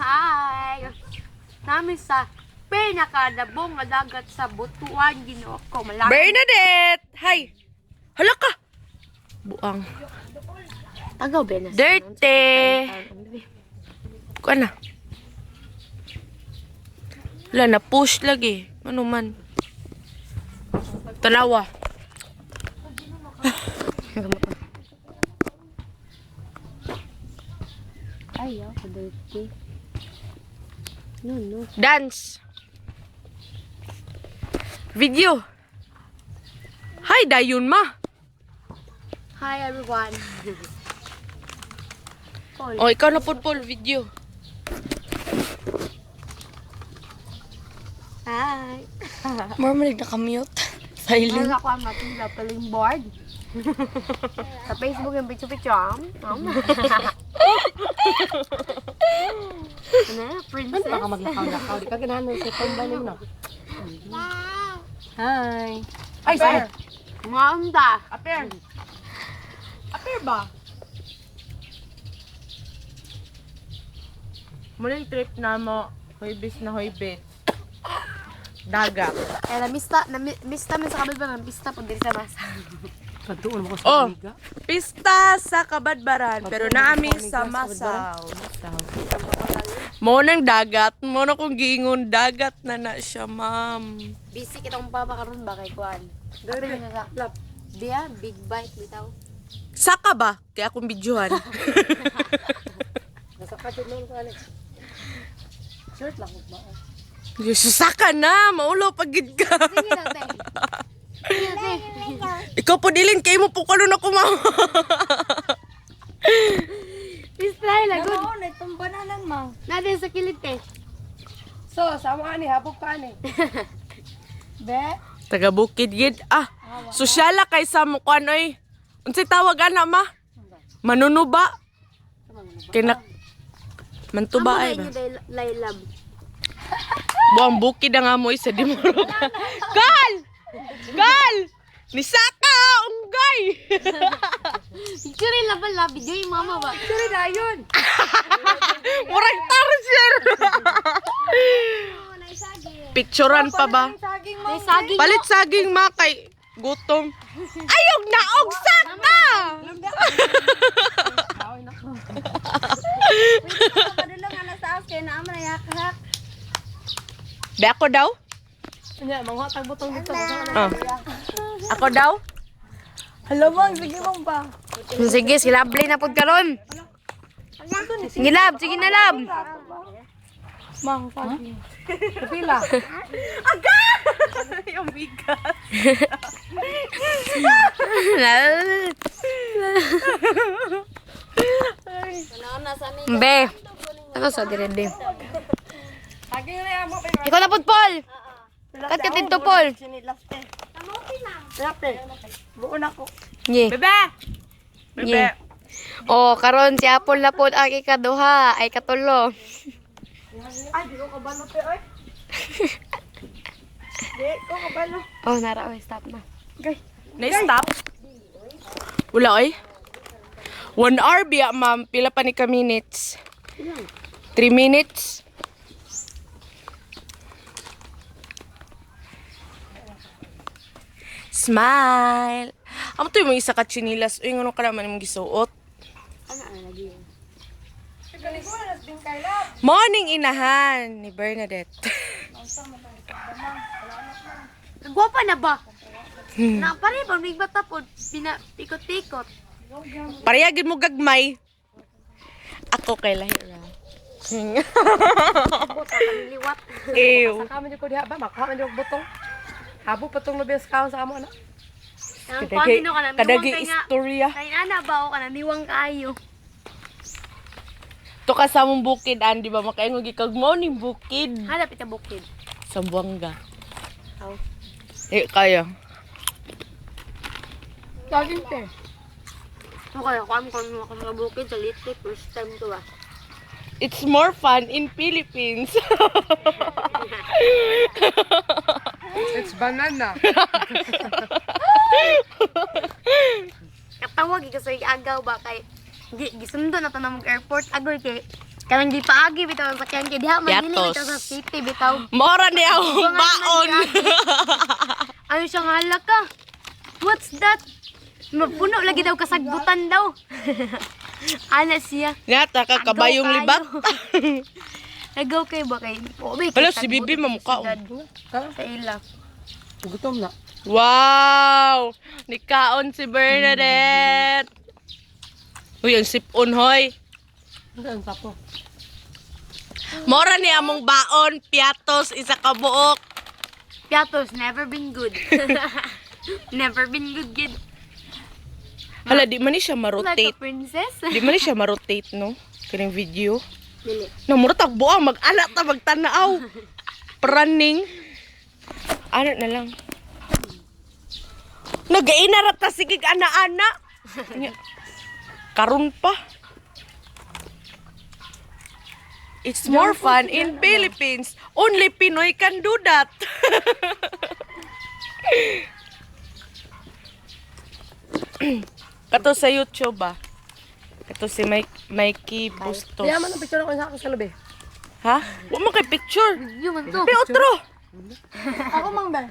Hi! Namin sa pinakadabong nga dagat sa Butuan, Ginoo ko. Bernadette! Hi! Hala ka! Buang. Tagaw, Benas. Dirty! Kuha na. Wala na, push lagi. Ano man. Tanawa. Ayaw, dirty. No. Dance. Video. Hi, dayon ma. Hi, everyone. Oh, ikaw na pulpul video. Hi. Marmalig nakamute. Silent. Ano ako ang ating rappelling board? Sa Facebook yung picture-picture. Ano? Princess? Baka maglakaw-lakaw. Di ka ganahan sa pambaling na. Hi. Ay, sorry. Manda. Aper. Aper ba? Muling trip na mo, hoybis na hoybis. Dagat. Eh, namista man sa kabel ba? Namista pag dili sa masa. Pagtuon mo ko Oh. sa liga. Pista sa Kabadbaran, pero naami sa Masaw. Mo nang dagat, mo na kong giingon dagat na siya, ma'am. Busy kitang papakaroon ba kay Kuan? Dito na sa lap. Dia, big bite bitaw. Saka ba? Kaya akong videohan. Nasa kapit mo ko Alex. Shirt lang ba? Saka na, maulo pagid ka. Sige na, te. Sige na, te. Ikaw po dilin, kayo mo po kalo na kumawa. Try lang, good. Oo, itong bananan ma. Natin sa kilid, te. So, sama ani, habog ka ani. Be? Taga Bukid gid. Ah, sosyala kay sa mukuan oy. Unsay tawag ana ma? Manunuba. Kina Mantuba ay ba? Laylab. Buang Bukid nga mo isa di mo. Gal! Gal! Nisaka unggay. Picture lang pala, video yung mama ba? Sorry na yun. Murag tarsier. Picturean pa ba? Saging mo. May saging. Palit saging ma kay gutom. Ayog na og saka. Padulong ala sa akin na amra yakak. Be ako daw? Nya, manghatag butong dito. Ah. Ako daw? Hello bang, sige mong ba? Sige, silabli na pud karon. Sige lab, sige na lab. Mang saging. Kapila. Yung bigat. Be. Ako sa dire-dire. Saging na mo. Ikaw na pud Paul. Kat ka dito Paul. Sinilapte. Lapte. Buon ako. Ye. Bebe. Bebe. Yeah. Oh, karon si Apple na pud ang ikaduha ay katulo. Ay, di ko kabalo te oy. Di ko kabalo. Oh, nara oy, stop na. Okay. Na-stop? Wala ay? 1 hour biya, ma'am. Pila pa ni ka minutes? 3 minutes? Smile! Amo to yung isa ka chinilas. Uy, ano ka naman yung gisuot? Morning inahan ni Bernadette. Gwapa na ba? Na pare pa mig bata pod pikot-pikot. Parehagin mo gagmay. Ako kay Lahira. Buta kaniliwat. Ew. Sa kami ko diha ba makuha man yung butong. Habo patong lobes kaon sa amo na. Ang pamino ka na Kadagi niwang kay nga. istorya. Kay ana ba o ka na niwang kaayo. To ka sa mong bukid, di ba? Makaingog ikag mo ning bukid. Hanap ita bukid. Sa Buanga. Aw. Kaya. Saging te. Okay, ako sa bukid sa litik first time to ba. It's more fun in Philippines. It's banana. Katawag ka sa agaw ba kay gisundo na to na mag airport agoy kay Kanang di paagi bitaw ang sakyan kay diha man dili Yatos. bitaw sa city bitaw. Mora ni akong baon. Ano siya nga hala ka? What's that? Mapuno lagi daw kasagbutan daw. Ana siya. Ngata ka kabayong Agaw libat. Nagaw kay ba kay? Oh, may Hala, kay si Bibi tagbutan mamukha, si Dad. Sa ila. Gutom na. Wow! Nikaon si Bernadette. Uy, ang sipon, hoy. Hindi, ang tapo. Mora ni among baon, piatos, isa ka buok. Piatos, never been good. Never been good, kid. Hala, di man ni siya Like a marotate. princess. Di man ni siya marotate, no? Kaning video. Dili. Namura tagbuang, mag-anak ta, magtanaw. Praning. Ano na lang. Nag-ainarap ta sigig ana-ana. Karun pa. It's more fun in Philippines. Only Pinoy can do that. Kato sa YouTube ba? Kato si Mikey Bustos. Kaya man ang picture ako sa akin sa labi. Ha? Huwag mo kay picture. Yun man to. Pi otro. Ako mang ba?